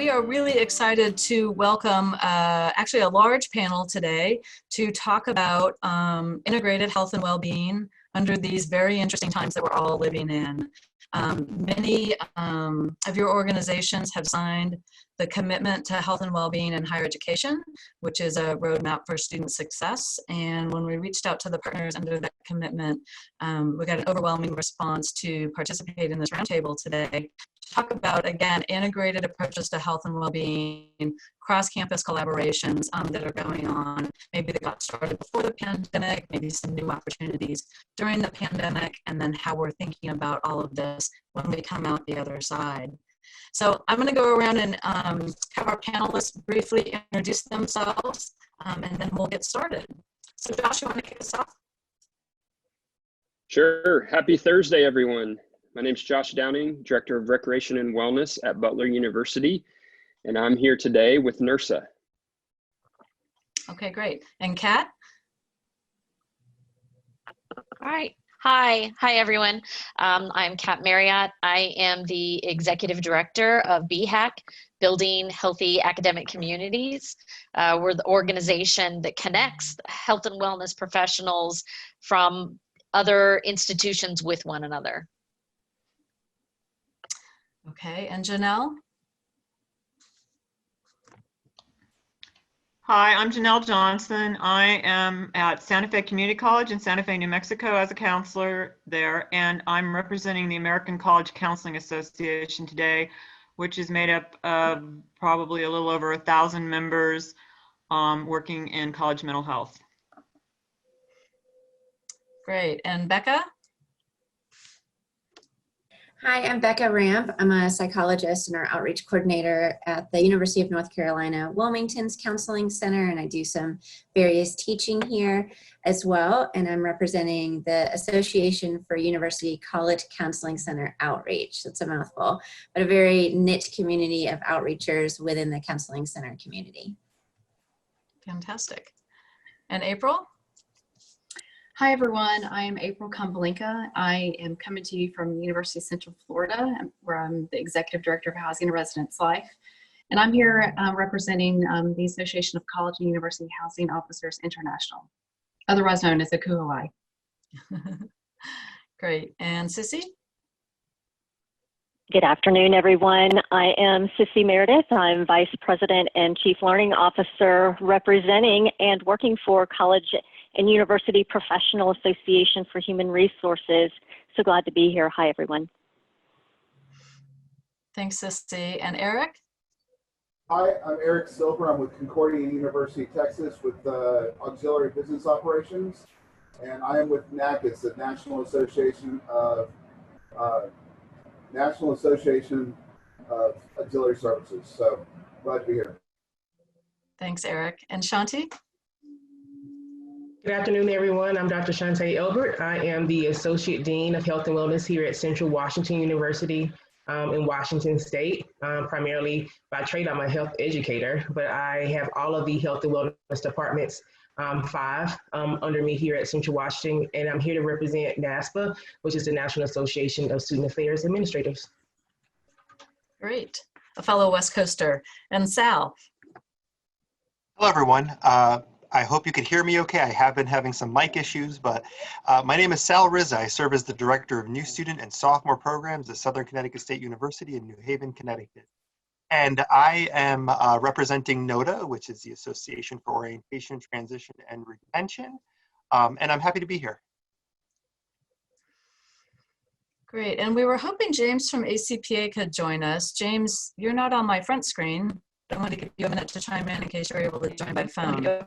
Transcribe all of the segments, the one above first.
we are really excited to welcome actually a large panel today to talk about integrated health and well-being under these very interesting times that we're all living in. Many of your organizations have signed the Commitment to Health and Wellbeing in Higher Education, which is a roadmap for student success. And when we reached out to the partners under that commitment, we got an overwhelming response to participate in this roundtable today to talk about, again, integrated approaches to health and well-being, cross-campus collaborations that are going on, maybe that got started before the pandemic, maybe some new opportunities during the pandemic, and then how we're thinking about all of this when we come out the other side. So I'm going to go around and have our panelists briefly introduce themselves, and then we'll get started. So Josh, you want to kick us off? Sure. Happy Thursday, everyone. My name is Josh Downing, Director of Recreation and Wellness at Butler University, and I'm here today with NIRSA. Okay, great. And Kat? All right. Hi everyone. I'm Kat Marriott. I am the Executive Director of BHAC, Building Healthy Academic Communities. We're the organization that connects health and wellness professionals from other institutions with one another. Okay, and Janelle? Hi, I'm Janelle Johnson. I am at Santa Fe Community College in Santa Fe, New Mexico as a counselor there, and I'm representing the American College Counseling Association today, which is made up of probably a little over 1,000 members working in college mental health. Great, and Becca? Hi, I'm Becca Rampe. I'm a psychologist and our outreach coordinator at the University of North Carolina Wilmington's Counseling Center, and I do some various teaching here as well. And I'm representing the Association for University College Counseling Center Outreach. That's a mouthful, but a very knit community of outreachers within the counseling center community. Fantastic. And April? Hi everyone, I am April Konvalinka. I am coming to you from the University of Central Florida, where I'm the Executive Director of Housing and Residence Life. And I'm here representing the Association of College and University Housing Officers International, otherwise known as ACUHO-I. Great, and Sissy? Good afternoon, everyone. I am Sissy Meredith. I'm Vice President and Chief Learning Officer representing and working for College and University Professional Association for Human Resources. So glad to be here. Hi, everyone. Thanks, Sissy. And Eric? Hi, I'm Eric Silver. I'm with Concordia University, Texas, with Auxiliary Business Operations. And I am with NACAS, the National Association of Auxiliary Services. So glad to be here. Thanks, Eric. And Shawnté? Good afternoon, everyone. I'm Dr. Shawnté Elbert. I am the Associate Dean of Health and Wellness here at Central Washington University in Washington State. Primarily by trade, I'm a health educator, but I have all of the health and wellness departments, 5 under me here at Central Washington, and I'm here to represent NASPA, which is the National Association of Student Affairs Administrators. Great. A fellow West Coaster. And Sal? Hello, everyone. I hope you can hear me okay. I have been having some mic issues, but my name is Sal Rizza. I serve as the Director of New Student and Sophomore Programs at Southern Connecticut State University in New Haven, Connecticut. And I am representing NODA, which is the Association for Orientation, Transition, and Retention. And I'm happy to be here. Great. And we were hoping James from ACCA could join us. James, you're not on my front screen. I want to give you a minute to chime in case you're able to join by phone.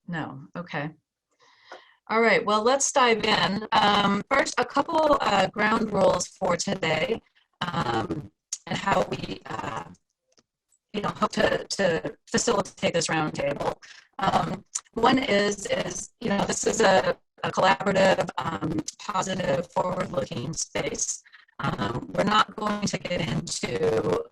No, okay. All right, well, let's dive in. First, a couple ground rules for today and how we hope to facilitate this roundtable. One is this is a collaborative, positive, forward-looking space. We're not going to get into,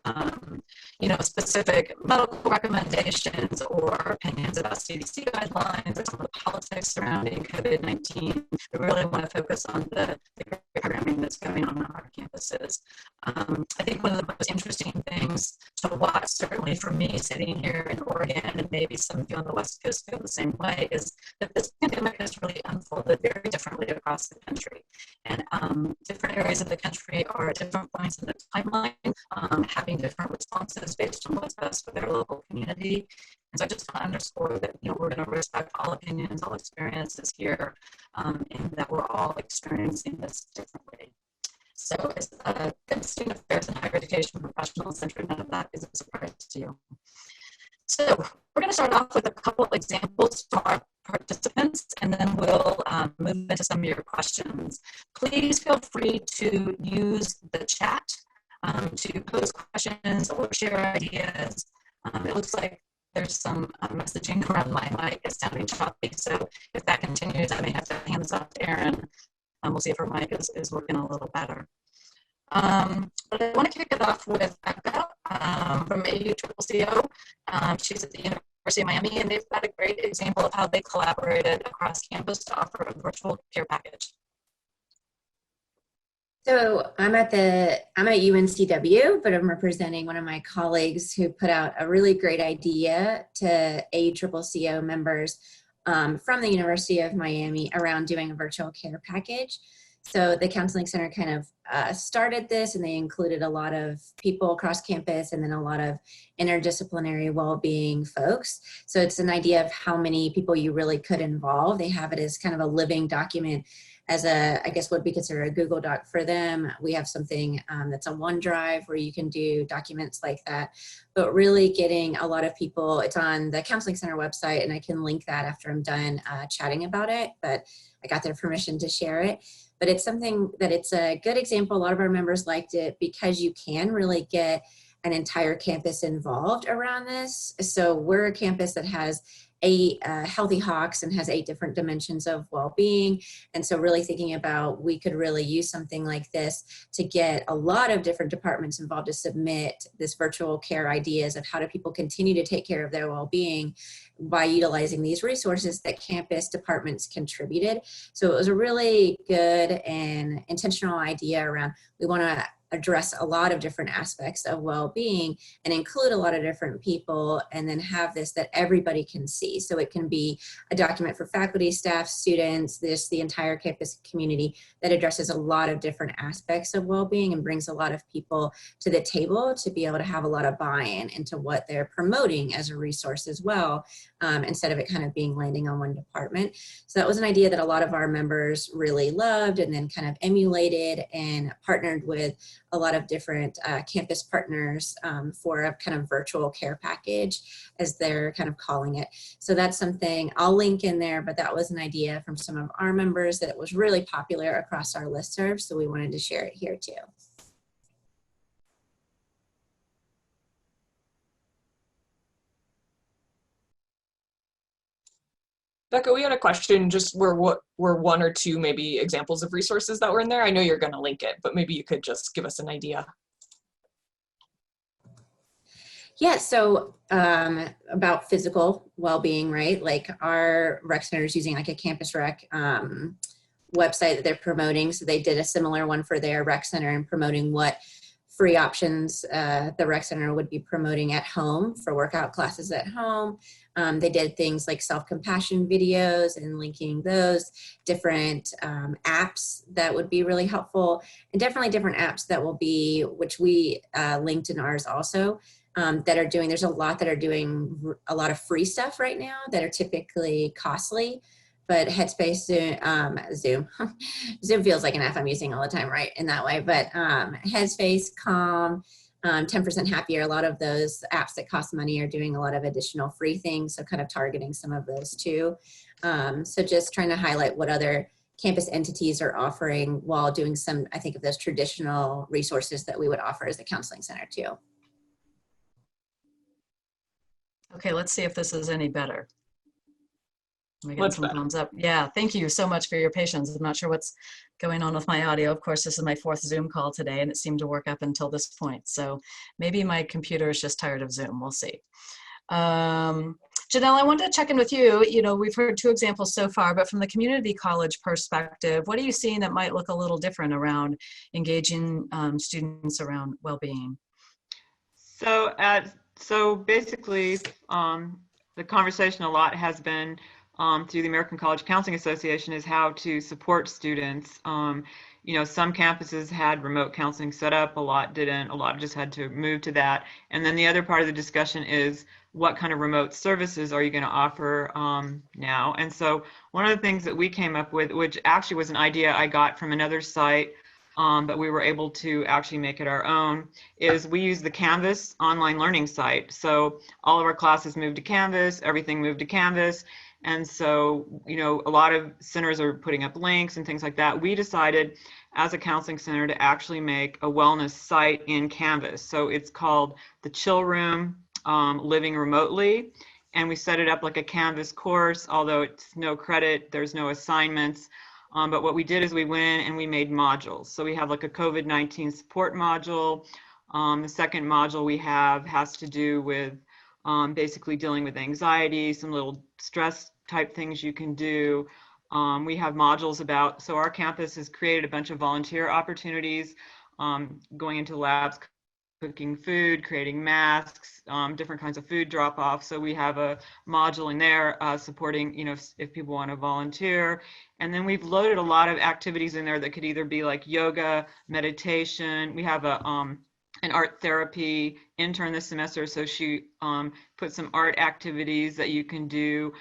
specific medical recommendations or opinions about CDC guidelines or some of the politics surrounding COVID-19. We really want to focus on the programming that's going on our campuses. I think one of the most interesting things to watch, certainly for me sitting here in Oregon, and maybe some of you on the West Coast feel the same way, is that this pandemic has really unfolded very differently across the country. And different areas of the country are at different points in the timeline, having different responses based on what's best for their local community. And so I just want to underscore that we're going to respect all opinions, all experiences here, and that we're all experiencing this differently. So as good student affairs and higher education professionals, none of that is a surprise to you. So we're going to start off with a couple of examples from our participants, and then we'll move into some of your questions. Please feel free to use the chat to pose questions or share ideas. It looks like there's some messaging around my mic is sounding choppy, so if that continues, I may have to hand this off to Erin. We'll see if her mic is working a little better. But I want to kick it off with Becca from AUCCCO. She's at the University of Miami, and they've got a great example of how they collaborated across campus to offer a virtual care package. So I'm at UNCW, but I'm representing one of my colleagues who put out a really great idea to AUCCCO members from the University of Miami around doing a virtual care package. So the Counseling Center kind of started this, and they included a lot of people across campus and then a lot of interdisciplinary well-being folks. So it's an idea of how many people you really could involve. They have it as kind of a living document as I guess would be considered a Google Doc for them. We have something that's a OneDrive where you can do documents like that, but really getting a lot of people. It's on the Counseling Center website, and I can link that after I'm done chatting about it, but I got their permission to share it. But it's something that it's a good example. A lot of our members liked it because you can really get an entire campus involved around this. So we're a campus that has 8 healthy hawks and has 8 different dimensions of well-being. And so really thinking about, we could really use something like this to get a lot of different departments involved to submit this virtual care ideas of how do people continue to take care of their well-being by utilizing these resources that campus departments contributed. So it was a really good and intentional idea around, we want to address a lot of different aspects of well-being and include a lot of different people, and then have this that everybody can see. So it can be a document for faculty, staff, students, the entire campus community that addresses a lot of different aspects of well-being and brings a lot of people to the table to be able to have a lot of buy-in into what they're promoting as a resource as well, instead of it kind of being landing on one department. So that was an idea that a lot of our members really loved, and then kind of emulated and partnered with a lot of different campus partners for a kind of virtual care package, as they're kind of calling it. So that's something I'll link in there, but that was an idea from some of our members that was really popular across our listserv, so we wanted to share it here too. Becca, we had a question, just what were 1 or 2 maybe examples of resources that were in there? I know you're going to link it, but maybe you could just give us an idea. Yeah, so about physical well-being, right? Like our rec center is using like a campus rec website that they're promoting. So they did a similar one for their rec center and promoting what free options the rec center would be promoting at home for workout classes at home. They did things like self-compassion videos and linking those, different apps that would be really helpful, and definitely different apps that will be, which we linked in ours also, that are doing, there's a lot that are doing a lot of free stuff right now that are typically costly, but Headspace, Zoom feels like an app I'm using all the time, right, in that way, but Headspace, Calm, 10% Happier, a lot of those apps that cost money are doing a lot of additional free things, so kind of targeting some of those too. So just trying to highlight what other campus entities are offering while doing some, I think, of those traditional resources that we would offer as a counseling center too. Okay, let's see if this is any better. We got some thumbs up. Yeah, thank you so much for your patience. I'm not sure what's going on with my audio. Of course, this is my 4th Zoom call today, and it seemed to work up until this point. So maybe my computer is just tired of Zoom. We'll see. Janelle, I wanted to check in with you. You know, we've heard 2 examples so far, but from the community college perspective, what are you seeing that might look a little different around engaging students around well-being? So basically, the conversation a lot has been through the American College Counseling Association is how to support students. You know, some campuses had remote counseling set up, a lot didn't, a lot just had to move to that. And then the other part of the discussion is what kind of remote services are you going to offer now? And so one of the things that we came up with, which actually was an idea I got from another site, but we were able to actually make it our own, is we use the Canvas online learning site. So all of our classes moved to Canvas, everything moved to Canvas. And so, you know, a lot of centers are putting up links and things like that. We decided as a counseling center to actually make a wellness site in Canvas. So it's called the Chill Room Living Remotely. And we set it up like a Canvas course, although it's no credit, there's no assignments. But what we did is we went in and we made modules. So we have like a COVID-19 support module. The second module we have has to do with basically dealing with anxiety, some little stress type things you can do. We have modules about, so our campus has created a bunch of volunteer opportunities, going into labs, cooking food, creating masks, different kinds of food drop-off. So we have a module in there supporting, you know, if people want to volunteer. And then we've loaded a lot of activities in there that could either be like yoga, meditation. We have a an art therapy intern this semester, so she put some art activities that you can do.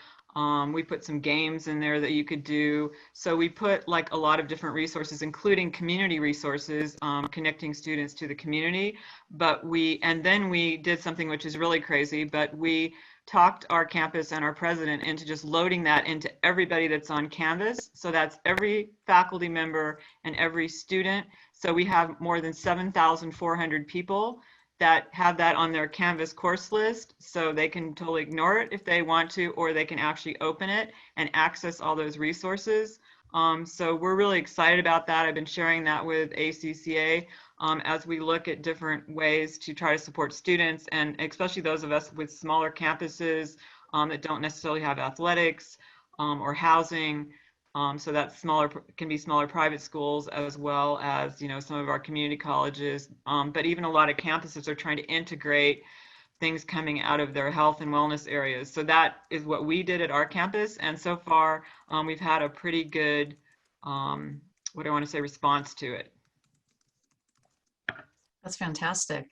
We put some games in there that you could do. So we put like a lot of different resources, including community resources, connecting students to the community. But then we did something which is really crazy, but we talked our campus and our president into just loading that into everybody that's on Canvas. So that's every faculty member and every student. So we have more than 7,400 people that have that on their Canvas course list, so they can totally ignore it if they want to, or they can actually open it and access all those resources. So we're really excited about that. I've been sharing that with ACCA as we look at different ways to try to support students, and especially those of us with smaller campuses that don't necessarily have athletics or housing. So that's can be smaller private schools, as well as, you know, some of our community colleges, but even a lot of campuses are trying to integrate things coming out of their health and wellness areas. So that is what we did at our campus, and so far we've had a pretty good, response to it. That's fantastic.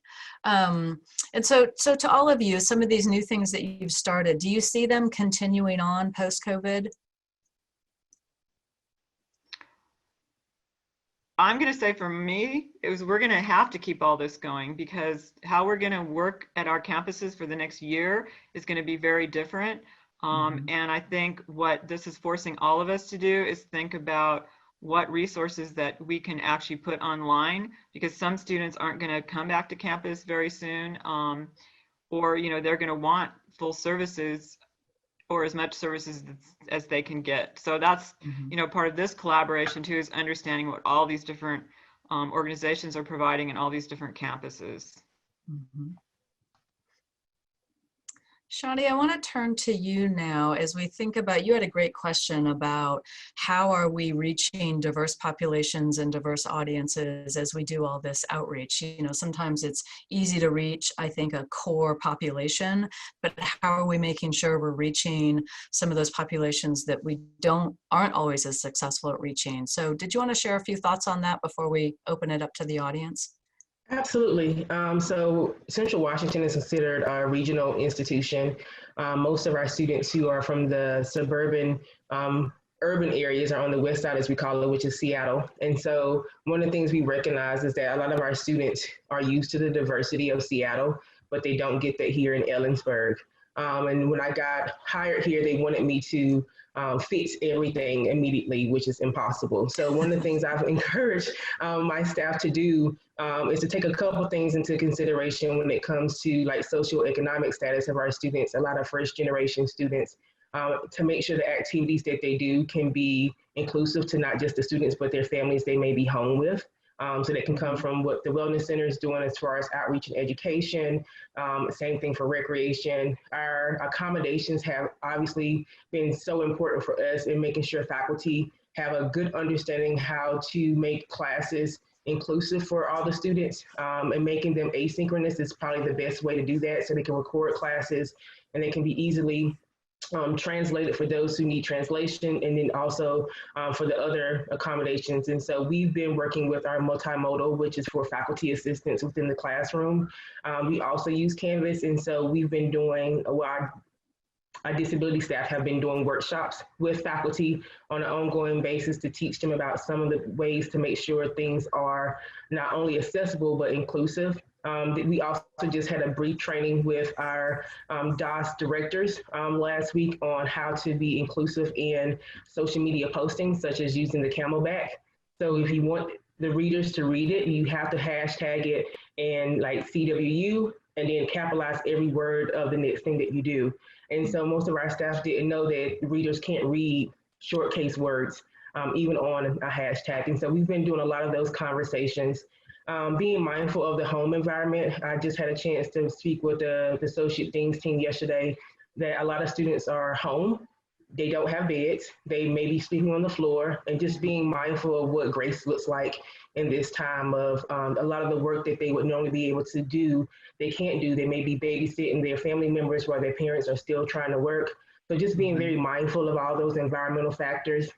And so to all of you, some of these new things that you've started, do you see them continuing on post-COVID? I'm going to say for me, we're going to have to keep all this going, because how we're going to work at our campuses for the next year is going to be very different. And I think what this is forcing all of us to do is think about what resources that we can actually put online, because some students aren't going to come back to campus very soon, or, you know, they're going to want full services or as much services as they can get. So that's, you know, part of this collaboration too, is understanding what all these different organizations are providing in all these different campuses. Shawnté, I want to turn to you now as we think about, you had a great question about how are we reaching diverse populations and diverse audiences as we do all this outreach. You know, sometimes it's easy to reach, I think, a core population, but how are we making sure we're reaching some of those populations that we aren't always as successful at reaching? So did you want to share a few thoughts on that before we open it up to the audience? Absolutely. So Central Washington is considered a regional institution. Most of our students who are from the suburban, urban areas are on the west side, as we call it, which is Seattle. And so one of the things we recognize is that a lot of our students are used to the diversity of Seattle, but they don't get that here in Ellensburg. And when I got hired here, they wanted me to fix everything immediately, which is impossible. So one of the things I've encouraged my staff to do is to take a couple things into consideration when it comes to like socioeconomic status of our students. A lot of first generation students to make sure the activities that they do can be inclusive to not just the students, but their families they may be home with. So that can come from what the Wellness Center is doing as far as outreach and education. Same thing for recreation. Our accommodations have obviously been so important for us in making sure faculty have a good understanding how to make classes inclusive for all the students, and making them asynchronous is probably the best way to do that, so they can record classes and they can be easily translated for those who need translation, and then also for the other accommodations. And so we've been working with our multimodal, which is for faculty assistants within the classroom. We also use Canvas, and so we've been doing, our disability staff have been doing workshops with faculty on an ongoing basis to teach them about some of the ways to make sure things are not only accessible, but inclusive. We also just had a brief training with our DOS directors last week on how to be inclusive in social media postings, such as using the Camelback. So if you want the readers to read it, you have to hashtag it in like CWU and then capitalize every word of the next thing that you do. And so most of our staff didn't know that readers can't read short case words, even on a hashtag. And so we've been doing a lot of those conversations. Being mindful of the home environment. I just had a chance to speak with the Associate Dean's team yesterday that a lot of students are home. They don't have beds. They may be sleeping on the floor, and just being mindful of what grace looks like in this time of a lot of the work that they would normally be able to do, they can't do. They may be babysitting their family members while their parents are still trying to work. So just being very mindful of all those environmental factors.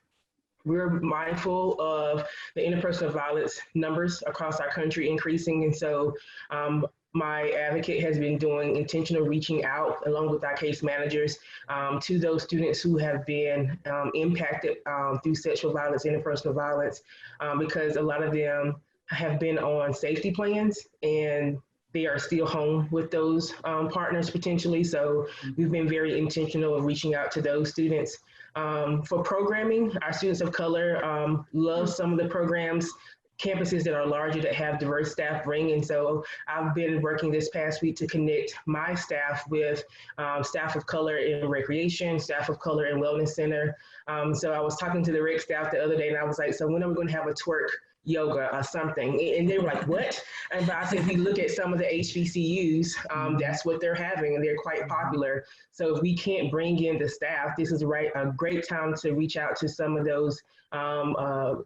We're mindful of the interpersonal violence numbers across our country increasing. And so my advocate has been doing intentional reaching out along with our case managers to those students who have been impacted through sexual violence, interpersonal violence, because a lot of them have been on safety plans and they are still home with those partners potentially. So we've been very intentional of reaching out to those students. For programming, our students of color love some of the programs, campuses that are larger that have diverse staff bring. And so I've been working this past week to connect my staff with staff of color in recreation, staff of color in wellness center. So I was talking to the rec staff the other day and I was like, so when are we going to have a twerk yoga or something? And they were like, what? And I said, if we look at some of the HBCUs, that's what they're having and they're quite popular. So if we can't bring in the staff, this is a great time to reach out to some of those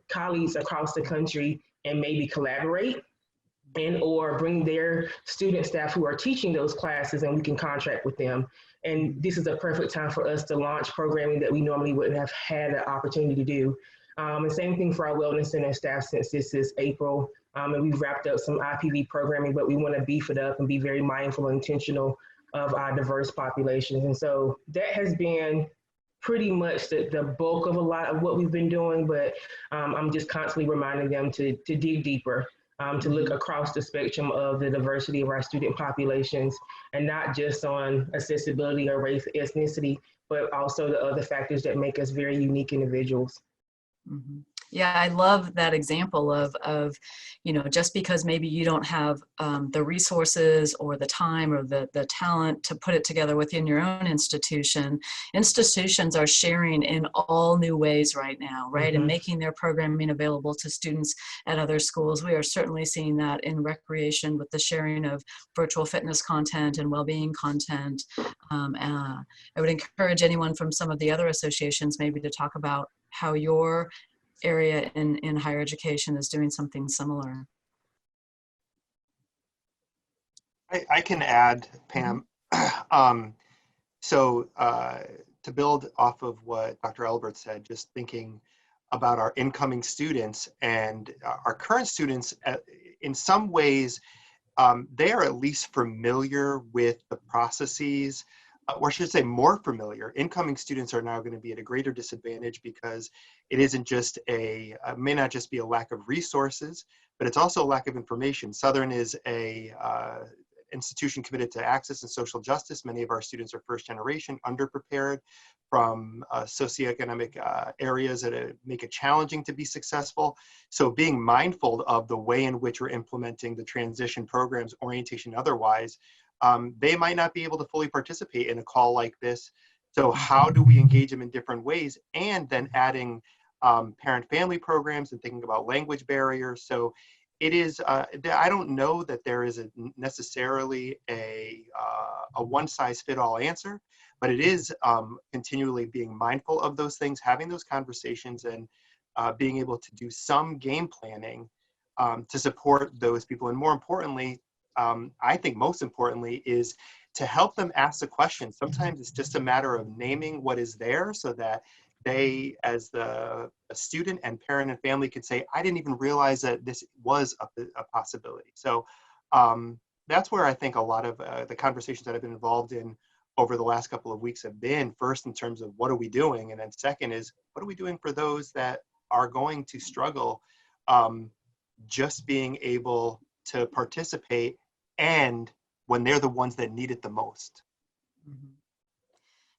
colleagues across the country and maybe collaborate and or bring their student staff who are teaching those classes and we can contract with them. And this is a perfect time for us to launch programming that we normally wouldn't have had the opportunity to do. And same thing for our Wellness Center staff since this is April. And we've wrapped up some IPV programming, but we want to beef it up and be very mindful and intentional of our diverse populations. And so that has been pretty much the bulk of a lot of what we've been doing, but I'm just constantly reminding them to dig deeper, to look across the spectrum of the diversity of our student populations and not just on accessibility or race, ethnicity, but also the other factors that make us very unique individuals. Mm-hmm. Yeah, I love that example of, you know, just because maybe you don't have the resources or the time or the talent to put it together within your own institution, institutions are sharing in all new ways right now, right? Mm-hmm. And making their programming available to students at other schools. We are certainly seeing that in recreation with the sharing of virtual fitness content and well-being content. I would encourage anyone from some of the other associations maybe to talk about how your area in higher education is doing something similar. I can add, Pam. So to build off of what Dr. Elbert said, just thinking about our incoming students and our current students, in some ways, they are at least familiar with the processes, or I should say more familiar. Incoming students are now going to be at a greater disadvantage because it isn't just may not just be a lack of resources, but it's also a lack of information. Southern is a institution committed to access and social justice. Many of our students are first generation, underprepared from socioeconomic areas that make it challenging to be successful. So being mindful of the way in which we're implementing the transition programs, orientation otherwise, they might not be able to fully participate in a call like this So how do we engage them in different ways? And then adding parent-family programs and thinking about language barriers. So it is, I don't know that there is necessarily a one-size-fit-all answer, but it is continually being mindful of those things, having those conversations, and being able to do some game planning to support those people. And more importantly, I think most importantly, is to help them ask the question. Sometimes it's just a matter of naming what is there so that they, as a student and parent and family, could say, I didn't even realize that this was a possibility. So that's where I think a lot of the conversations that I've been involved in over the last couple of weeks have been. First, in terms of what are we doing? And then second is, what are we doing for those that are going to struggle just being able to participate, and when they're the ones that need it the most.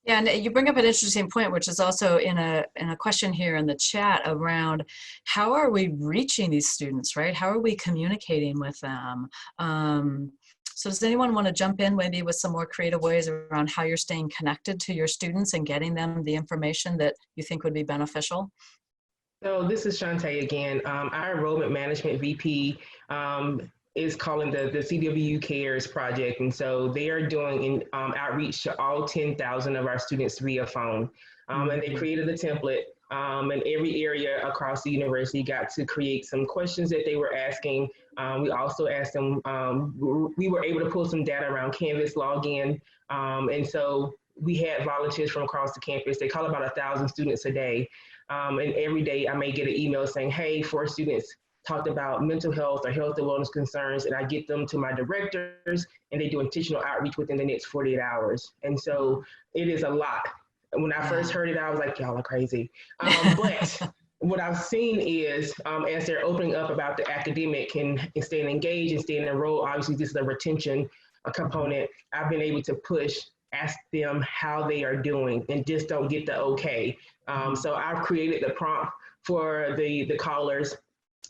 Yeah, and you bring up an interesting point, which is also in a question here in the chat around how are we reaching these students, right? How are we communicating with them? So does anyone want to jump in maybe with some more creative ways around how you're staying connected to your students and getting them the information that you think would be beneficial? So this is Shawnté again. Our enrollment management VP is calling the CWU Cares project. And so they are doing outreach to all 10,000 of our students via phone. And they created a template, and every area across the university got to create some questions that they were asking. We also asked them, we were able to pull some data around Canvas login. And so we had volunteers from across the campus. They call about 1,000 students a day. And every day I may get an email saying, hey, 4 students talked about mental health or health and wellness concerns, and I get them to my directors, and they do intentional outreach within the next 48 hours. And so it is a lot. When I first heard it, I was like, y'all are crazy. But what I've seen is as they're opening up about the academic and staying engaged and staying enrolled, obviously this is a retention component, I've been able to ask them how they are doing and just don't get the okay. So I've created the prompt for the callers.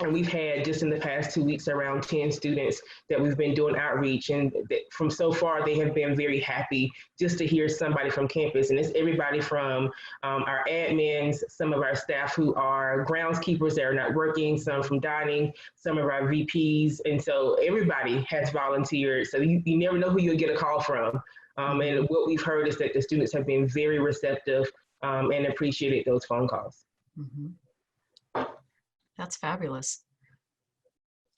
And we've had just in the past 2 weeks around 10 students that we've been doing outreach, and from so far they have been very happy just to hear somebody from campus. And it's everybody from our admins, some of our staff who are groundskeepers that are not working, some from dining, some of our VPs. And so everybody has volunteered. So you never know who you'll get a call from. And what we've heard is that the students have been very receptive and appreciated those phone calls. That's fabulous.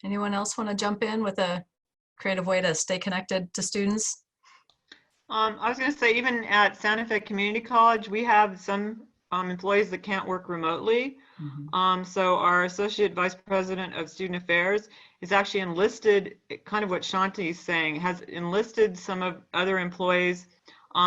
Anyone else want to jump in with a creative way to stay connected to students? I was going to say, even at Santa Fe Community College, we have some employees that can't work remotely. So our Associate Vice President of Student Affairs is actually enlisted, kind of what Shawnté is saying, has enlisted some of other employees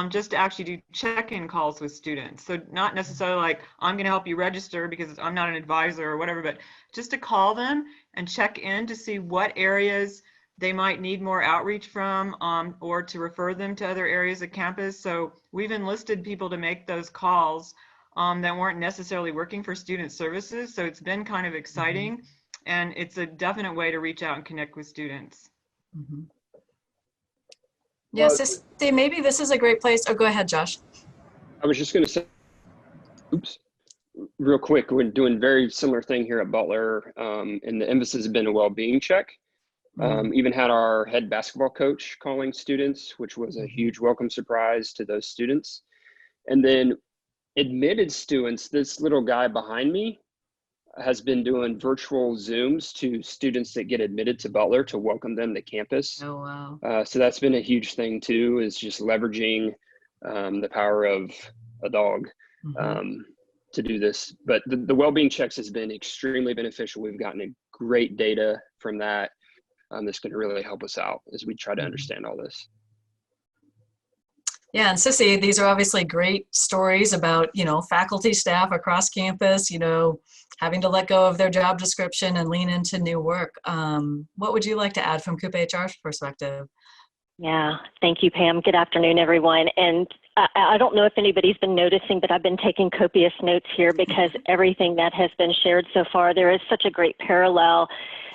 just to actually do check-in calls with students. So not necessarily like, I'm going to help you register because I'm not an advisor or whatever, but just to call them and check in to see what areas they might need more outreach from, or to refer them to other areas of campus. So we've enlisted people to make those calls that weren't necessarily working for student services. So it's been kind of exciting, and it's a definite way to reach out and connect with students. Yes, Sissy, maybe this is a great place. Oh, go ahead, Josh. I was just going to say, real quick, we're doing very similar thing here at Butler, and the emphasis has been a well-being check. Even had our head basketball coach calling students, which was a huge welcome surprise to those students. And then admitted students, this little guy behind me has been doing virtual Zooms to students that get admitted to Butler to welcome them to campus. Oh, wow. So that's been a huge thing too, is just leveraging the power of a dog to do this. But the well-being checks has been extremely beneficial. We've gotten a great data from that. That's going to really help us out as we try to understand all this. Yeah, and Sissy, these are obviously great stories about, faculty, staff across campus, having to let go of their job description and lean into new work. What would you like to add from CUPA-HR's perspective? Yeah, thank you, Pam. Good afternoon, everyone. And I don't know if anybody's been noticing, but I've been taking copious notes here because everything that has been shared so far, there is such a great parallel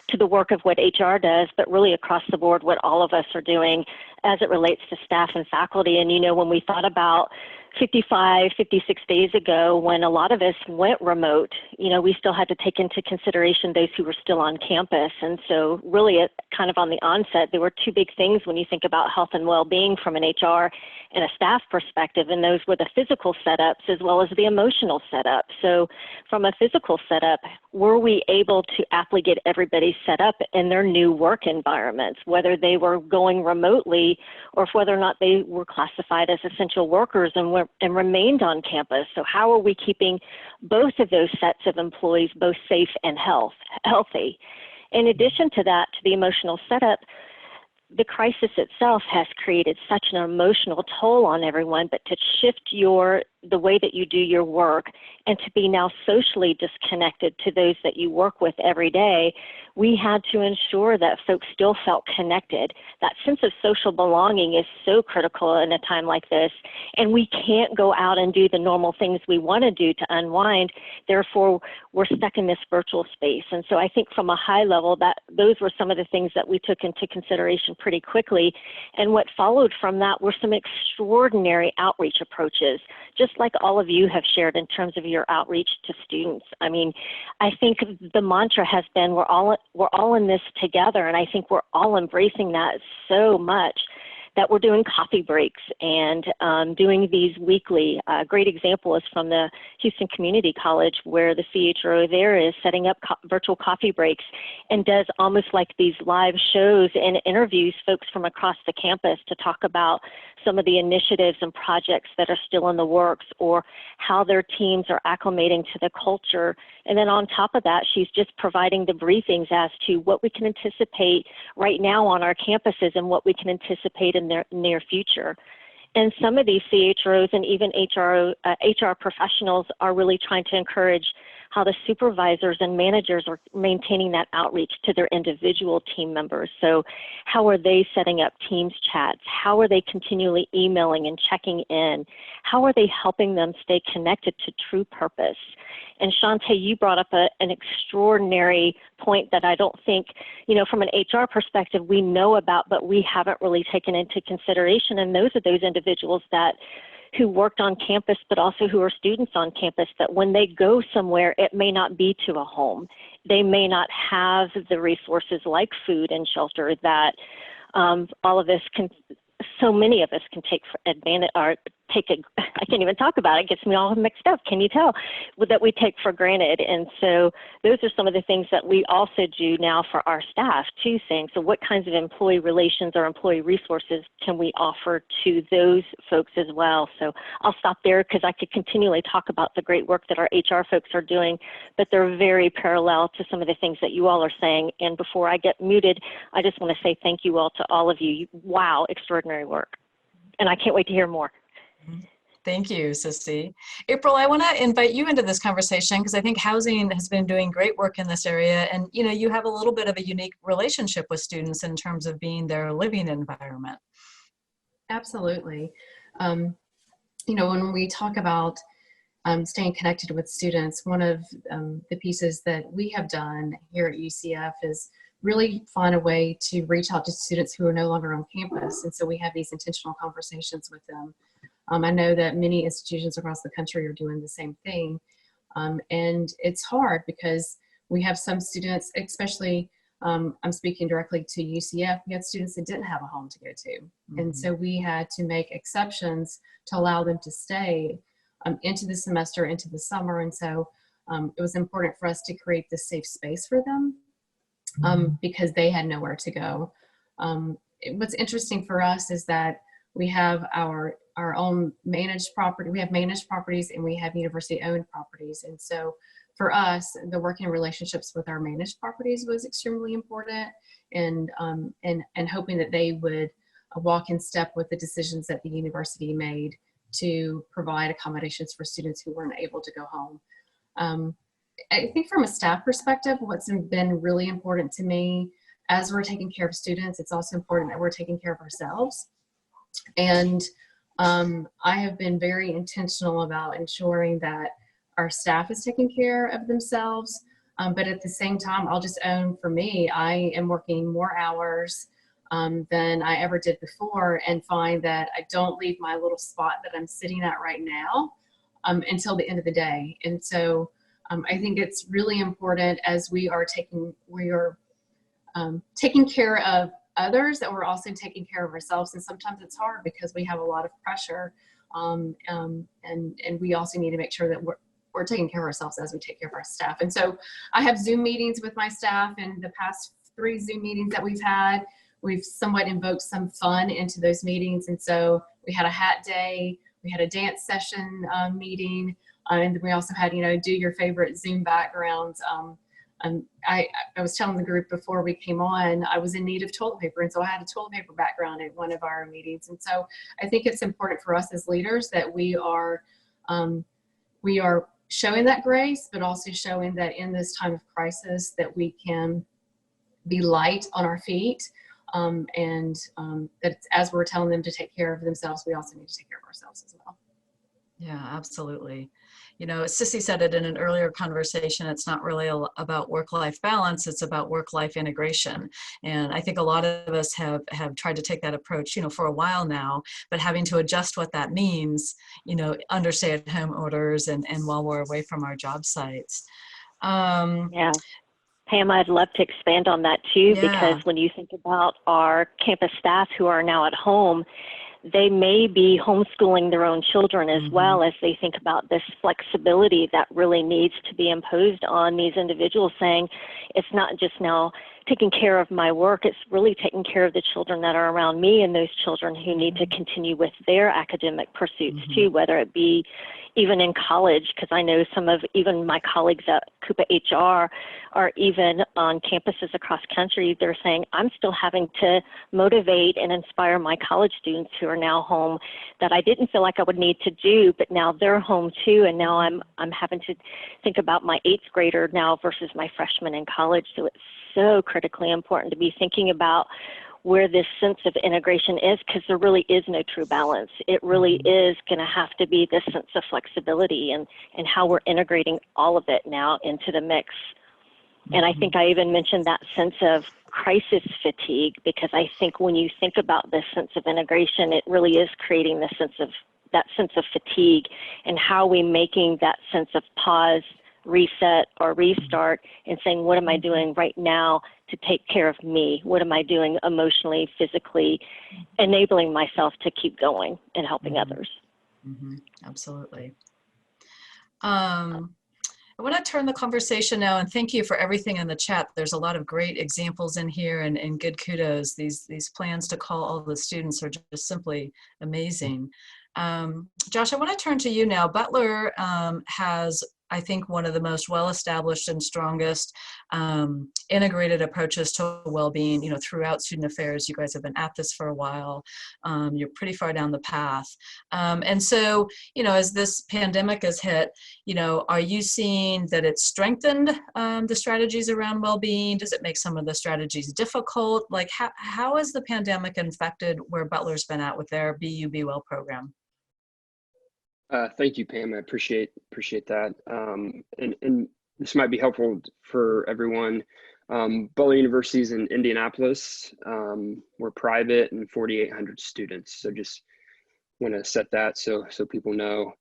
to the work of what HR does, but really across the board, what all of us are doing as it relates to staff and faculty. And, when we thought about 55, 56 days ago, when a lot of us went remote, you know, we still had to take into consideration those who were still on campus. And so really kind of on the onset, there were two big things when you think about health and well-being from an HR and a staff perspective, and those were the physical setups as well as the emotional setup. So from a physical setup, were we able to aptly get everybody set up in their new work environments, whether they were going remotely or whether or not they were classified as essential workers and remained on campus? So how are we keeping both of those sets of employees both safe and healthy? In addition to that, to the emotional setup, the crisis itself has created such an emotional toll on everyone, but to shift the way that you do your work and to be now socially disconnected to those that you work with every day, we had to ensure that folks still felt connected. That sense of social belonging is so critical in a time like this, and we can't go out and do the normal things we want to do to unwind. Therefore, we're stuck in this virtual space. And so I think from a high level, those were some of the things that we took into consideration pretty quickly. And what followed from that were some extraordinary outreach approaches, just like all of you have shared in terms of your outreach to students. I mean, I think the mantra has been, we're all in this together, and I think we're all embracing that so much that we're doing coffee breaks and doing these weekly. A great example is from the Houston Community College, where the CHRO there is setting up virtual coffee breaks and does almost like these live shows and interviews folks from across the campus to talk about some of the initiatives and projects that are still in the works or how their teams are acclimating to the culture. And then on top of that, she's just providing the briefings as to what we can anticipate right now on our campuses and what we can anticipate in the near future. And some of these CHROs and even HR professionals are really trying to encourage how the supervisors and managers are maintaining that outreach to their individual team members. So how are they setting up Teams chats? How are they continually emailing and checking in? How are they helping them stay connected to true purpose? And Shawnté, you brought up an extraordinary point that I don't think, you know, from an HR perspective, we know about, but we haven't really taken into consideration. And those are those individuals who worked on campus, but also who are students on campus, that when they go somewhere, it may not be to a home. They may not have the resources like food and shelter that all of us can, so many of us can take advantage, or I can't even talk about it, it gets me all mixed up, can you tell, that we take for granted. And so those are some of the things that we also do now for our staff too, saying, so what kinds of employee relations or employee resources can we offer to those folks as well? So I'll stop there because I could continually talk about the great work that our HR folks are doing, but they're very parallel to some of the things that you all are saying. And before I get muted, I just want to say thank you all to all of you. Wow, extraordinary work. And I can't wait to hear more. Thank you, Sissy. April, I want to invite you into this conversation because I think housing has been doing great work in this area, and you know, you have a little bit of a unique relationship with students in terms of being their living environment. Absolutely. You know, when we talk about staying connected with students, one of the pieces that we have done here at UCF is really find a way to reach out to students who are no longer on campus, and so we have these intentional conversations with them. I know that many institutions across the country are doing the same thing. And it's hard because we have some students, especially, I'm speaking directly to UCF, we had students that didn't have a home to go to. Mm-hmm. And so we had to make exceptions to allow them to stay into the semester, into the summer. And so it was important for us to create this safe space for them because they had nowhere to go. What's interesting for us is that we have our own managed property. We have managed properties and we have university-owned properties. And so for us, the working relationships with our managed properties was extremely important, and hoping that they would walk in step with the decisions that the university made to provide accommodations for students who weren't able to go home. I think from a staff perspective, what's been really important to me, as we're taking care of students, it's also important that we're taking care of ourselves. And I have been very intentional about ensuring that our staff is taking care of themselves. But at the same time, I'll just own, for me, I am working more hours than I ever did before, and find that I don't leave my little spot that I'm sitting at right now until the end of the day. And so I think it's really important as we are taking care of others, that we're also taking care of ourselves. And sometimes it's hard because we have a lot of pressure, and we also need to make sure that we're taking care of ourselves as we take care of our staff. And so I have Zoom meetings with my staff, and the past 3 Zoom meetings that we've had, we've somewhat invoked some fun into those meetings. And so we had a hat day, we had a dance session meeting, and we also had, do your favorite Zoom backgrounds. I was telling the group before we came on, I was in need of toilet paper, and so I had a toilet paper background at one of our meetings. And so I think it's important for us as leaders that we are showing that grace, but also showing that in this time of crisis that we can be light on our feet, and that as we're telling them to take care of themselves, we also need to take care of ourselves as well. Yeah, absolutely. Sissy said it in an earlier conversation, it's not really about work-life balance, it's about work-life integration. And I think a lot of us have tried to take that approach, for a while now, but having to adjust what that means, under stay-at-home orders and while we're away from our job sites. Yeah. Pam, I'd love to expand on that too, because when you think about our campus staff who are now at home, they may be homeschooling their own children as well, as they think about this flexibility that really needs to be imposed on these individuals, saying it's not just now taking care of my work, it's really taking care of the children that are around me and those children who need to continue with their academic pursuits too, whether it be even in college, because I know some of even my colleagues at CUPA-HR are even on campuses across country, they're saying, I'm still having to motivate and inspire my college students who are now home that I didn't feel like I would need to do, but now they're home too, and now I'm having to think about my 8th grader now versus my freshman in college. So it's so critically important to be thinking about where this sense of integration is, because there really is no true balance. It really is going to have to be this sense of flexibility and how we're integrating all of it now into the mix. And I think I even mentioned that sense of crisis fatigue, because I think when you think about this sense of integration, it really is creating this sense of fatigue, and how are we making that sense of pause, reset, or restart, and saying, what am I doing right now to take care of me? What am I doing emotionally, physically, enabling myself to keep going and helping others? Absolutely. I want to turn the conversation now, and thank you for everything in the chat. There's a lot of great examples in here, and good kudos. These plans to call all the students are just simply amazing. Josh, I want to turn to you now. Butler has, I think, one of the most well-established and strongest integrated approaches to well-being, throughout student affairs. You guys have been at this for a while. You're pretty far down the path. And so, as this pandemic has hit, are you seeing that it's strengthened the strategies around well-being? Does it make some of the strategies difficult? Like, how has the pandemic affected where Butler's been at with their BU Be Well program? Thank you, Pam. I appreciate that. And this might be helpful for everyone. Butler University is in Indianapolis. We're private and 4,800 students. So just want to set that so people know.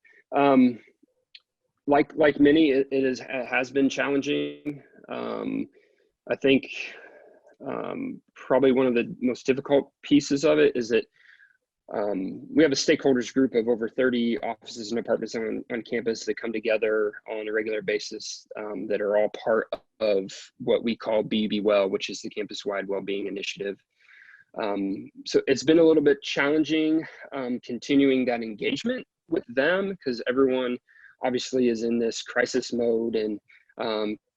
Like many, it has been challenging. I think probably one of the most difficult pieces of it is that we have a stakeholders group of over 30 offices and departments on campus that come together on a regular basis that are all part of what we call Be Well, which is the campus-wide well-being initiative. So it's been a little bit challenging continuing that engagement with them, because everyone obviously is in this crisis mode and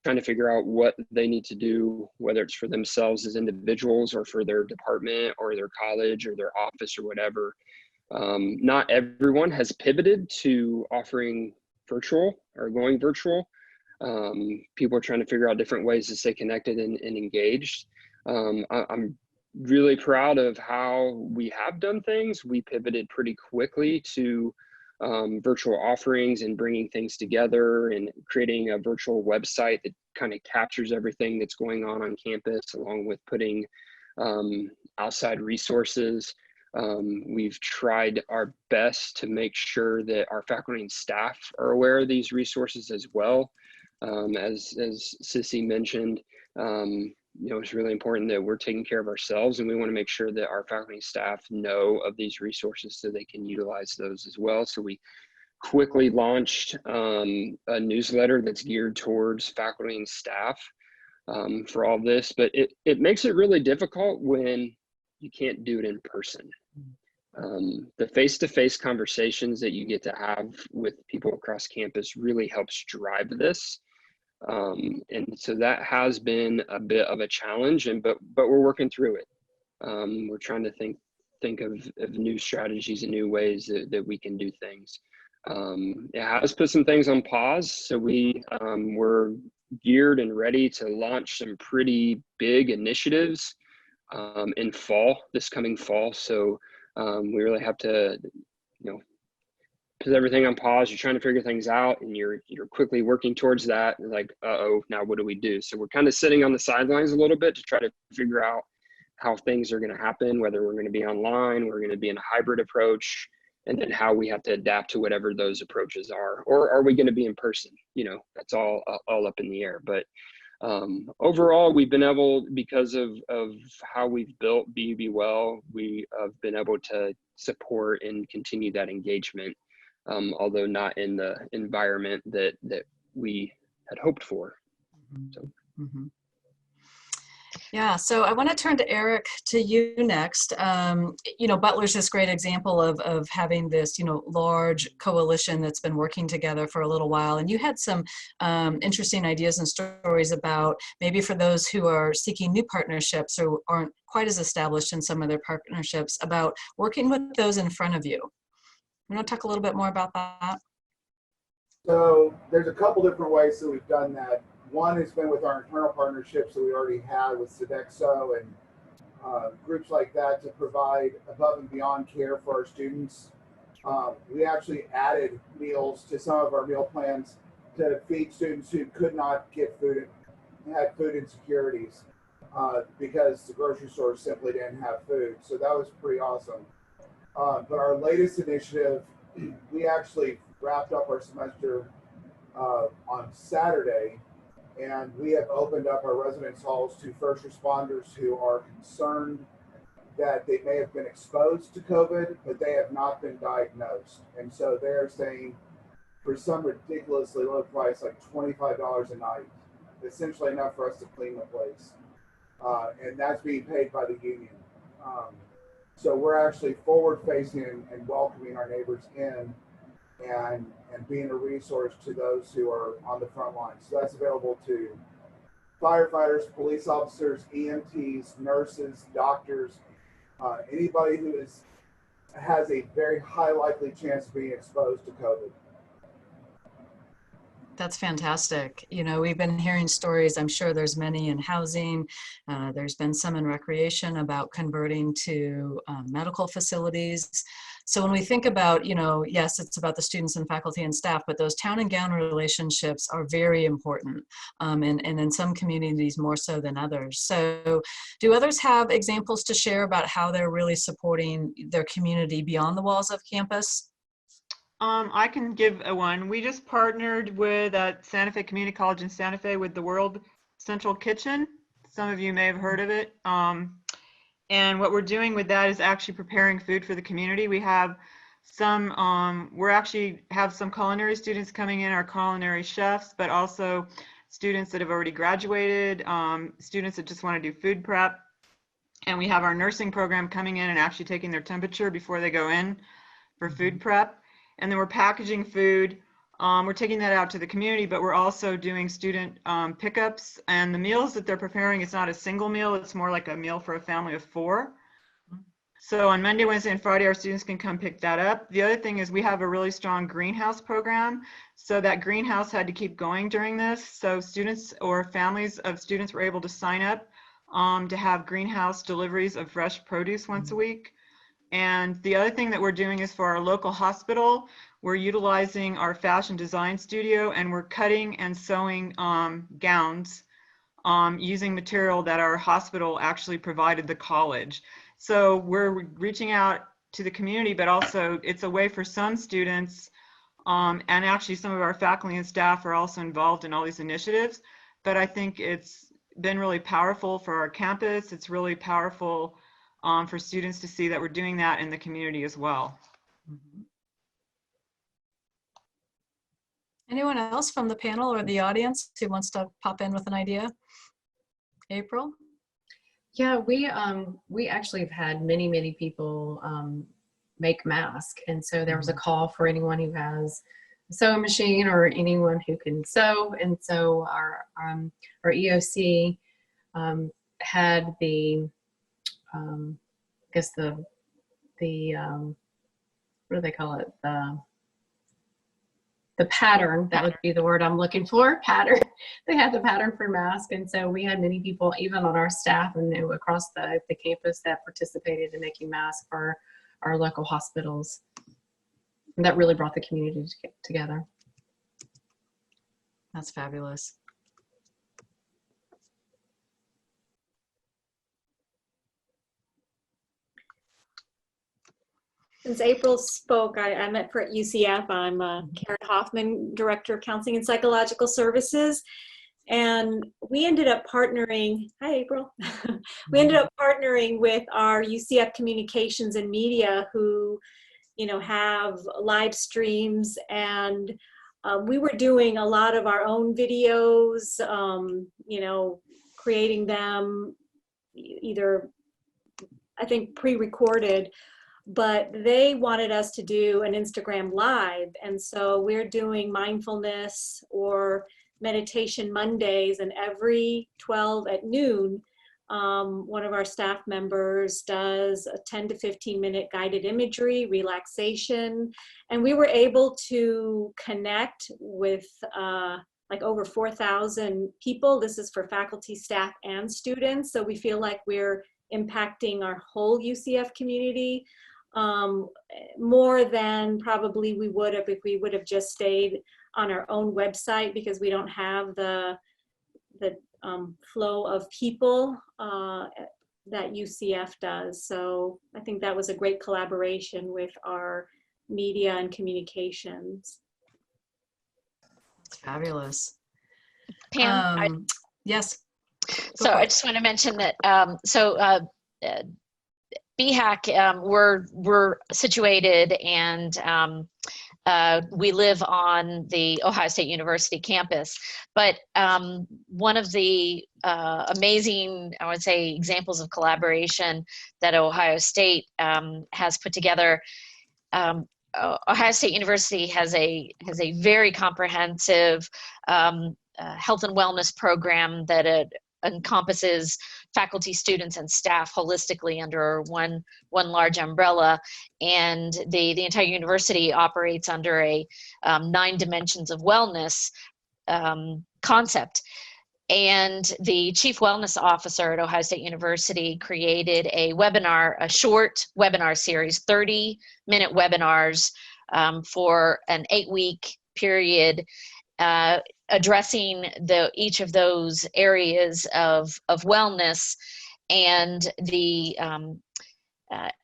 trying to figure out what they need to do, whether it's for themselves as individuals or for their department or their college or their office or whatever. Not everyone has pivoted to offering virtual or going virtual. People are trying to figure out different ways to stay connected and engaged. I'm really proud of how we have done things. We pivoted pretty quickly to virtual offerings and bringing things together and creating a virtual website that kind of captures everything that's going on campus, along with putting outside resources. We've tried our best to make sure that our faculty and staff are aware of these resources as well. As Sissy mentioned, it's really important that we're taking care of ourselves, and we want to make sure that our faculty and staff know of these resources so they can utilize those as well. So we quickly launched a newsletter that's geared towards faculty and staff for all this, but it makes it really difficult when you can't do it in person. The face-to-face conversations that you get to have with people across campus really helps drive this. And so that has been a bit of a challenge, but we're working through it. We're trying to think of new strategies and new ways that we can do things. It has put some things on pause, so we're geared and ready to launch some pretty big initiatives in this coming fall. So we really have to, put everything on pause. You're trying to figure things out, and you're quickly working towards that. And like, uh-oh, now what do we do? So we're kind of sitting on the sidelines a little bit to try to figure out how things are going to happen, whether we're going to be online, we're going to be in a hybrid approach, and then how we have to adapt to whatever those approaches are. Or are we going to be in person? That's all up in the air. But overall, we've been able, because of how we've built BUB Well, we have been able to support and continue that engagement, although not in the environment that we had hoped for. So. Yeah, so I want to turn to Eric, to you next. Butler's this great example of having this, large coalition that's been working together for a little while. And you had some interesting ideas and stories about maybe for those who are seeking new partnerships or aren't quite as established in some of their partnerships, about working with those in front of you. You want to talk a little bit more about that? So there's a couple different ways that we've done that. One has been with our internal partnerships that we already had with Sodexo and groups like that to provide above and beyond care for our students. We actually added meals to some of our meal plans to feed students who could not get food, had food insecurities because the grocery stores simply didn't have food. So that was pretty awesome. But our latest initiative, we actually wrapped up our semester on Saturday, and we have opened up our residence halls to first responders who are concerned that they may have been exposed to COVID, but they have not been diagnosed. And so they're saying for some ridiculously low price, like $25 a night, essentially enough for us to clean the place. And that's being paid by the union. So we're actually forward facing and welcoming our neighbors in and being a resource to those who are on the front lines. So that's available to firefighters, police officers, EMTs, nurses, doctors, anybody who has a very high likely chance of being exposed to COVID. That's fantastic. We've been hearing stories, I'm sure there's many in housing, there's been some in recreation about converting to medical facilities. So when we think about, yes, it's about the students and faculty and staff, but those town and gown relationships are very important, and in some communities more so than others. So do others have examples to share about how they're really supporting their community beyond the walls of campus? I can give one. We just partnered with Santa Fe Community College in Santa Fe with the World Central Kitchen. Some of you may have heard of it. And what we're doing with that is actually preparing food for the community. We have some, we actually have some culinary students coming in, our culinary chefs, but also students that have already graduated, students that just want to do food prep. And we have our nursing program coming in and actually taking their temperature before they go in for food prep. And then we're packaging food. We're taking that out to the community, but we're also doing student pickups. And the meals that they're preparing, it's not a single meal, it's more like a meal for a family of 4. So on Monday, Wednesday, and Friday, our students can come pick that up. The other thing is we have a really strong greenhouse program. So that greenhouse had to keep going during this. So students or families of students were able to sign up to have greenhouse deliveries of fresh produce once a week. And the other thing that we're doing is for our local hospital, we're utilizing our fashion design studio and we're cutting and sewing gowns using material that our hospital actually provided the college. So we're reaching out to the community, but also it's a way for some students, and actually some of our faculty and staff are also involved in all these initiatives. But I think it's been really powerful for our campus. It's really powerful for students to see that we're doing that in the community as well. Anyone else from the panel or the audience who wants to pop in with an idea? April? Yeah, we actually have had many people make masks, and so there was a call for anyone who has a sewing machine or anyone who can sew, and so our EOC had the I guess the what do they call it, the pattern, that would be the word I'm looking for, pattern. They had the pattern for masks, and so we had many people, even on our staff and across the campus, that participated in making masks for our local hospitals. And that really brought the community together. That's fabulous. Since April spoke, I met for at UCF. I'm Karen Hoffman, Director of Counseling and Psychological Services. And we ended up partnering, hi April. We ended up partnering with our UCF Communications and Media, who, have live streams, and we were doing a lot of our own videos, creating them either, I think, pre-recorded, but they wanted us to do an Instagram Live. And so we're doing mindfulness or meditation Mondays, and every 12 at noon, one of our staff members does a 10 to 15 minute guided imagery, relaxation. And we were able to connect with like over 4,000 people. This is for faculty, staff, and students. So we feel like we're impacting our whole UCF community. More than probably we would have if we would have just stayed on our own website, because we don't have the flow of people that UCF does. So I think that was a great collaboration with our media and communications. It's fabulous. Pam, yes. So I just want to mention that, BHAC, we're situated, and we live on the Ohio State University campus. But one of the amazing, I would say, examples of collaboration that Ohio State has put together, Ohio State University has a very comprehensive health and wellness program that encompasses faculty, students, and staff holistically under one large umbrella. And the entire university operates under a 9 dimensions of wellness concept. And the chief wellness officer at Ohio State University created a short webinar series, 30-minute webinars for an 8-week period, addressing each of those areas of wellness. And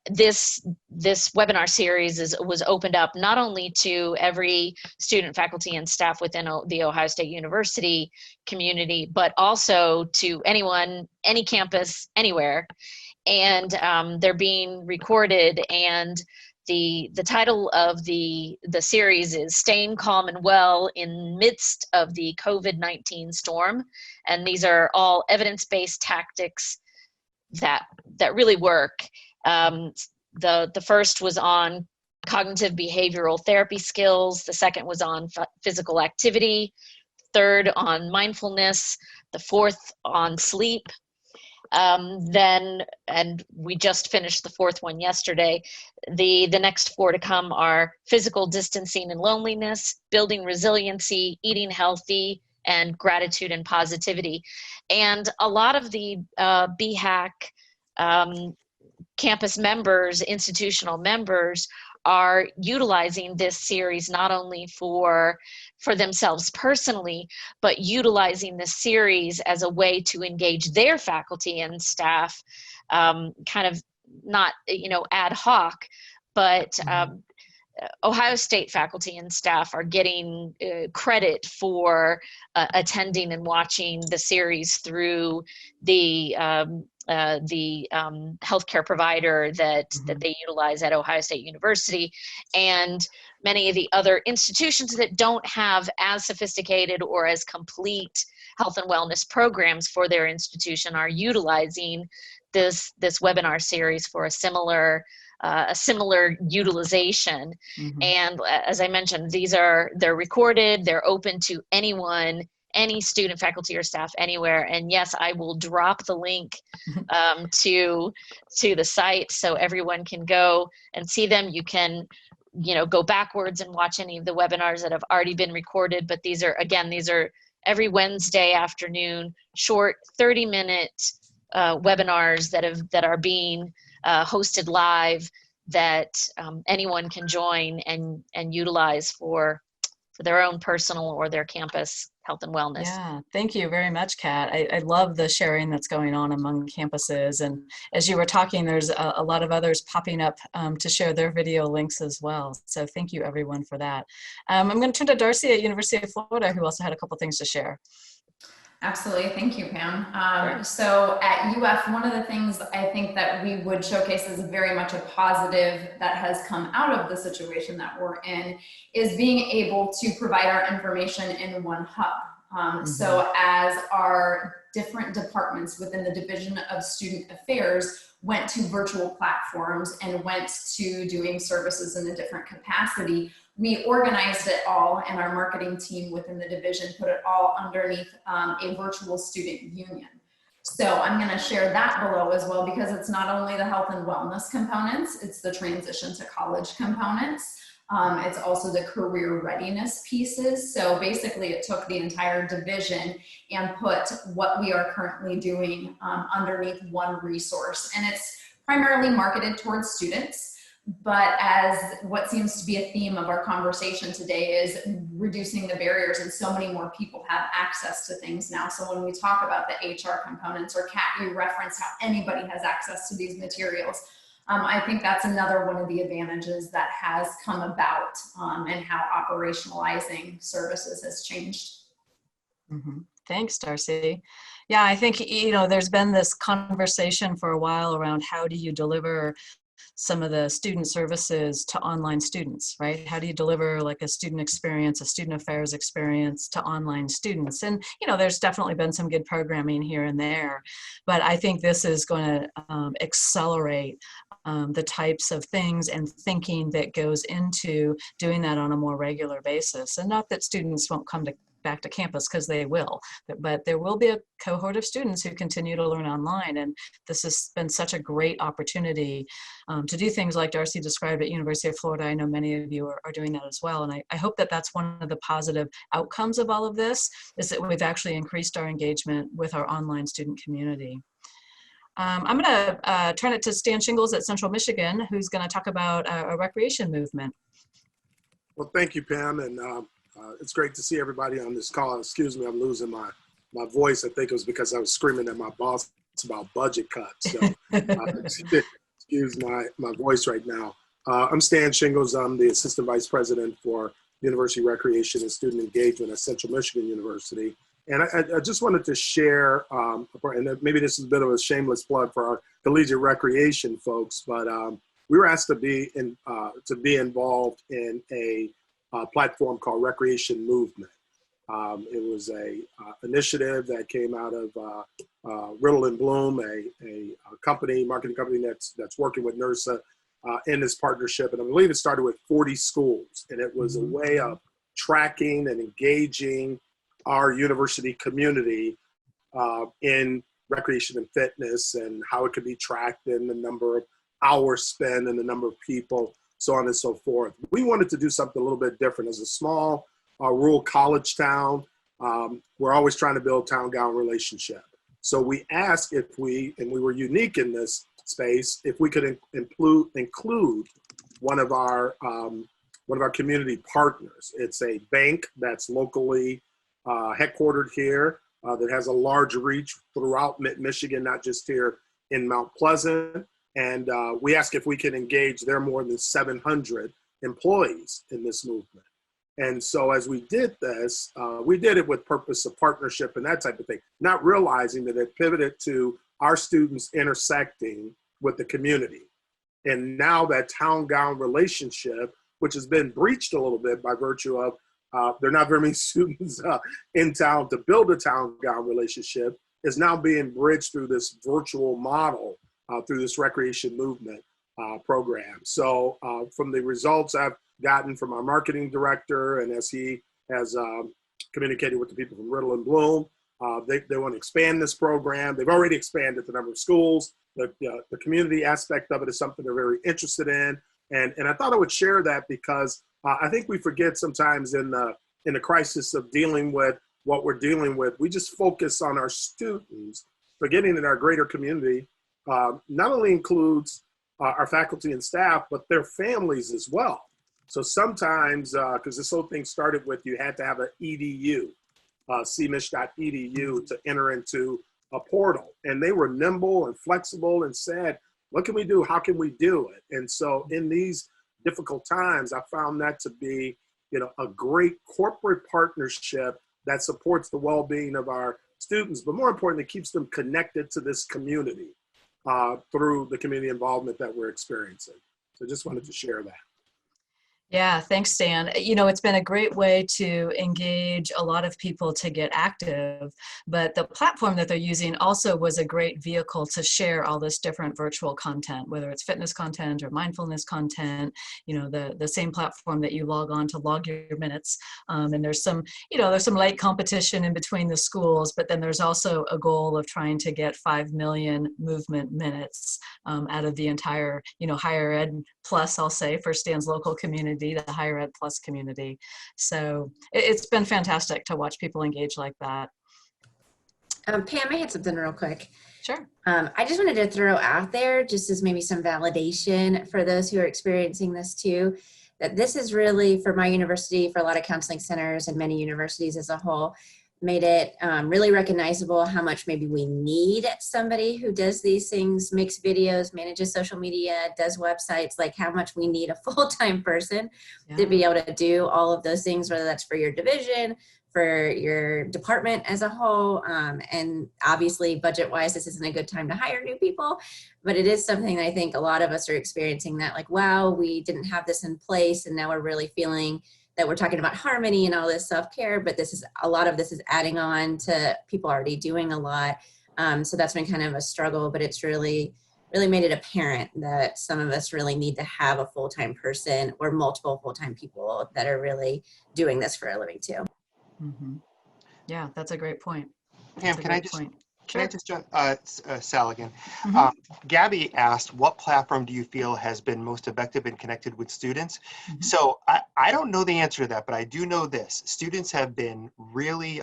this webinar series was opened up not only to every student, faculty, and staff within the Ohio State University community, but also to anyone, any campus, anywhere. And they're being recorded, and the title of the series is Staying Calm and Well in Midst of the COVID-19 Storm. And these are all evidence-based tactics that really work. The first was on cognitive behavioral therapy skills. The second was on physical activity. Third on mindfulness. The fourth on sleep. And we just finished the fourth one yesterday. The next 4 to come are physical distancing and loneliness, building resiliency, eating healthy, and gratitude and positivity. And a lot of the BHAC campus members, institutional members, are utilizing this series not only for for themselves personally, but utilizing the series as a way to engage their faculty and staff, kind of not, ad hoc, but Ohio State faculty and staff are getting credit for attending and watching the series through the healthcare provider that they utilize at Ohio State University, and many of the other institutions that don't have as sophisticated or as complete health and wellness programs for their institution are utilizing this webinar series for a similar utilization. And as I mentioned, they're recorded, they're open to anyone, any student, faculty, or staff anywhere. And yes, I will drop the link to the site so everyone can go and see them. You can, go backwards and watch any of the webinars that have already been recorded. But these are every Wednesday afternoon, short 30-minute webinars that are being hosted live that anyone can join and utilize for their own personal or their campus health and wellness. Yeah, thank you very much, Kat. I love the sharing that's going on among campuses. And as you were talking, there's a lot of others popping up to share their video links as well. So thank you everyone for that. I'm going to turn to Darcy at University of Florida, who also had a couple things to share. Absolutely. Thank you, Pam. So at UF, one of the things I think that we would showcase as very much a positive that has come out of the situation that we're in is being able to provide our information in one hub. So as our different departments within the Division of Student Affairs went to virtual platforms and went to doing services in a different capacity, we organized it all, and our marketing team within the division put it all underneath a virtual student union. So I'm going to share that below as well, because it's not only the health and wellness components, it's the transition to college components. It's also the career readiness pieces. So basically it took the entire division and put what we are currently doing underneath one resource. And it's primarily marketed towards students. But as what seems to be a theme of our conversation today is reducing the barriers, and so many more people have access to things now. So when we talk about the HR components, or Kat, you reference how anybody has access to these materials, I think that's another one of the advantages that has come about, and how operationalizing services has changed. Thanks, Darcy. Yeah, I think, there's been this conversation for a while around how do you deliver some of the student services to online students, right? How do you deliver like a student experience, a student affairs experience to online students? And, there's definitely been some good programming here and there, but I think this is going to accelerate the types of things and thinking that goes into doing that on a more regular basis. And not that students won't come back to campus, because they will, but there will be a cohort of students who continue to learn online. And this has been such a great opportunity to do things like Darcy described at University of Florida. I know many of you are doing that as well. And I hope that that's one of the positive outcomes of all of this, is that we've actually increased our engagement with our online student community. I'm going to turn it to Stan Shingles at Central Michigan, who's going to talk about a recreation movement. Well, thank you, Pam. And it's great to see everybody on this call. Excuse me, I'm losing my voice. I think it was because I was screaming at my boss about budget cuts. So excuse my voice right now. I'm Stan Shingles. I'm the Assistant Vice President for University Recreation and Student Engagement at Central Michigan University. And I just wanted to share, and maybe this is a bit of a shameless plug for our collegiate recreation folks, but we were asked to be involved in a platform called Recreation Movement. It was a initiative that came out of Riddle and Bloom, a marketing company that's working with NIRSA in this partnership. And I believe it started with 40 schools, and it was a way of tracking and engaging our university community in recreation and fitness, and how it could be tracked, in the number of hours spent and the number of people, so on and so forth. We wanted to do something a little bit different. As a small rural college town, we're always trying to build town-gown relationship. So we asked and we were unique in this space, if we could include one of our one of our community partners. It's a bank that's locally headquartered here that has a large reach throughout Michigan, not just here in Mount Pleasant. And we ask if we can engage their more than 700 employees in this movement. And so as we did this, we did it with purpose of partnership and that type of thing, not realizing that it pivoted to our students intersecting with the community. And now that town-gown relationship, which has been breached a little bit by virtue of there are not very many students in town to build a town-gown relationship, is now being bridged through this virtual model through this recreation movement program. So from the results I've gotten from our marketing director, and as he has communicated with the people from Riddle and Bloom, they want to expand this program. They've already expanded the number of schools. The community aspect of it is something they're very interested in. And I thought I would share that because I think we forget sometimes in the crisis of dealing with what we're dealing with, we just focus on our students, forgetting that our greater community not only includes our faculty and staff, but their families as well. So sometimes, because this whole thing started with you had to have an EDU, cmich.edu to enter into a portal. And they were nimble and flexible and said, what can we do? How can we do it? And so in these difficult times, I found that to be, a great corporate partnership that supports the well-being of our students, but more importantly, keeps them connected to this community through the community involvement that we're experiencing. So just wanted to share that. Yeah, thanks, Stan. It's been a great way to engage a lot of people to get active, but the platform that they're using also was a great vehicle to share all this different virtual content, whether it's fitness content or mindfulness content, the same platform that you log on to log your minutes. And there's some light competition in between the schools, but then there's also a goal of trying to get 5 million movement minutes out of the entire, higher ed plus, I'll say, for Stan's local community, the higher ed plus community. So it's been fantastic to watch people engage like that. Pam, I had something real quick. Sure. I just wanted to throw out there, just as maybe some validation for those who are experiencing this too, that this is really, for my university, for a lot of counseling centers and many universities as a whole, made it really recognizable how much maybe we need somebody who does these things, makes videos, manages social media, does websites, like how much we need a full-time person to be able to do all of those things, whether that's for your division, for your department as a whole. And obviously budget-wise, this isn't a good time to hire new people, but it is something that I think a lot of us are experiencing, that like, wow, we didn't have this in place and now we're really feeling that we're talking about harmony and all this self-care, but a lot of this is adding on to people already doing a lot. So that's been kind of a struggle, but it's really made it apparent that some of us really need to have a full-time person or multiple full-time people that are really doing this for a living too. Mm-hmm. Yeah, that's a great point. Pam, can I just jump, Sal again. Mm-hmm. Gabby asked, what platform do you feel has been most effective and connected with students? Mm-hmm. So I don't know the answer to that, but I do know this. Students have been really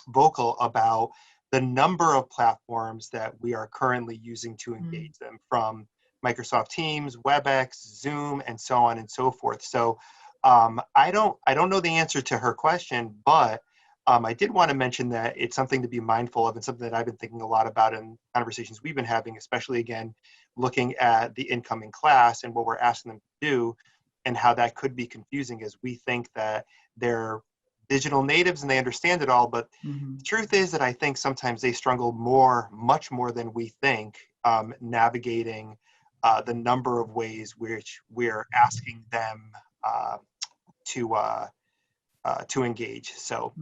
vocal about the number of platforms that we are currently using to engage them, from Microsoft Teams, WebEx, Zoom, and so on and so forth. So I don't know the answer to her question, but I did want to mention that it's something to be mindful of and something that I've been thinking a lot about in conversations we've been having, especially again, looking at the incoming class and what we're asking them to do and how that could be confusing, as we think that they're digital natives and they understand it all. But the truth is that I think sometimes they struggle much more than we think, navigating the number of ways which we're asking them to engage. So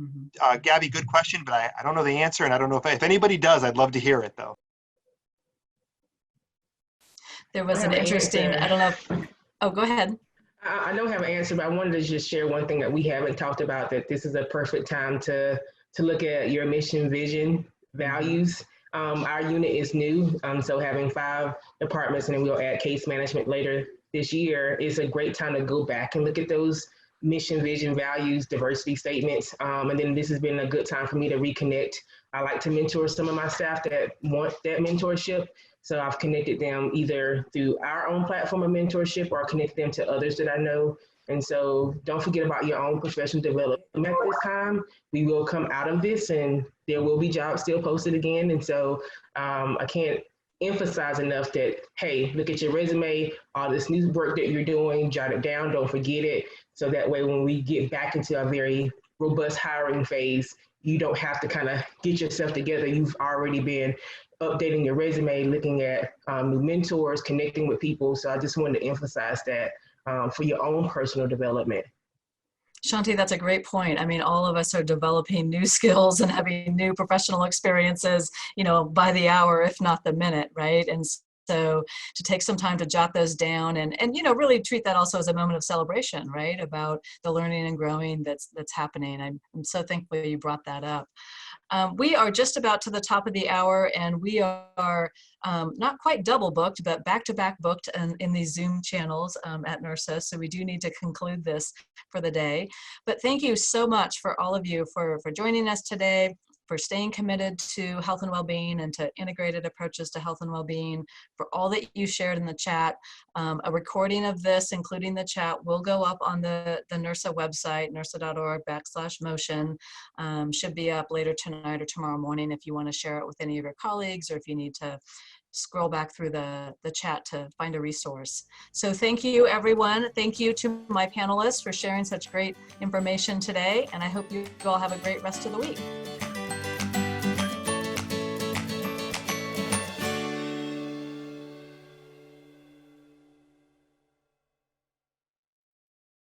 Gabby, good question, but I don't know the answer, and I don't know if anybody does. I'd love to hear it though. There was an interesting, I don't know. Oh, go ahead. I don't have an answer, but I wanted to just share one thing that we haven't talked about, that this is a perfect time to look at your mission, vision, values. Our unit is new, so having 5 departments, and then we'll add case management later this year, is a great time to go back and look at those mission, vision, values, diversity statements. And then this has been a good time for me to reconnect. I like to mentor some of my staff that want that mentorship. So I've connected them either through our own platform of mentorship or connected them to others that I know. And so don't forget about your own professional development at this time. We will come out of this and there will be jobs still posted again. And so I can't emphasize enough that, hey, look at your resume, all this new work that you're doing, jot it down, don't forget it. So that way, when we get back into a very robust hiring phase, you don't have to kind of get yourself together. You've already been updating your resume, looking at new mentors, connecting with people. So I just wanted to emphasize that for your own personal development. Shawnté, that's a great point. I mean, all of us are developing new skills and having new professional experiences, you know, by the hour, if not the minute, right? And so to take some time to jot those down and you know, really treat that also as a moment of celebration, right? About the learning and growing that's happening. I'm so thankful you brought that up. We are just about to the top of the hour, and we are not quite double booked, but back-to-back booked in these Zoom channels at NIRSA. So we do need to conclude this for the day. But thank you so much for all of you for joining us today, for staying committed to health and well-being and to integrated approaches to health and well-being, for all that you shared in the chat. A recording of this, including the chat, will go up on the NIRSA website, nirsa.org/motion. Should be up later tonight or tomorrow morning if you want to share it with any of your colleagues, or if you need to scroll back through the chat to find a resource. So thank you, everyone. Thank you to my panelists for sharing such great information today, and I hope you all have a great rest of the week.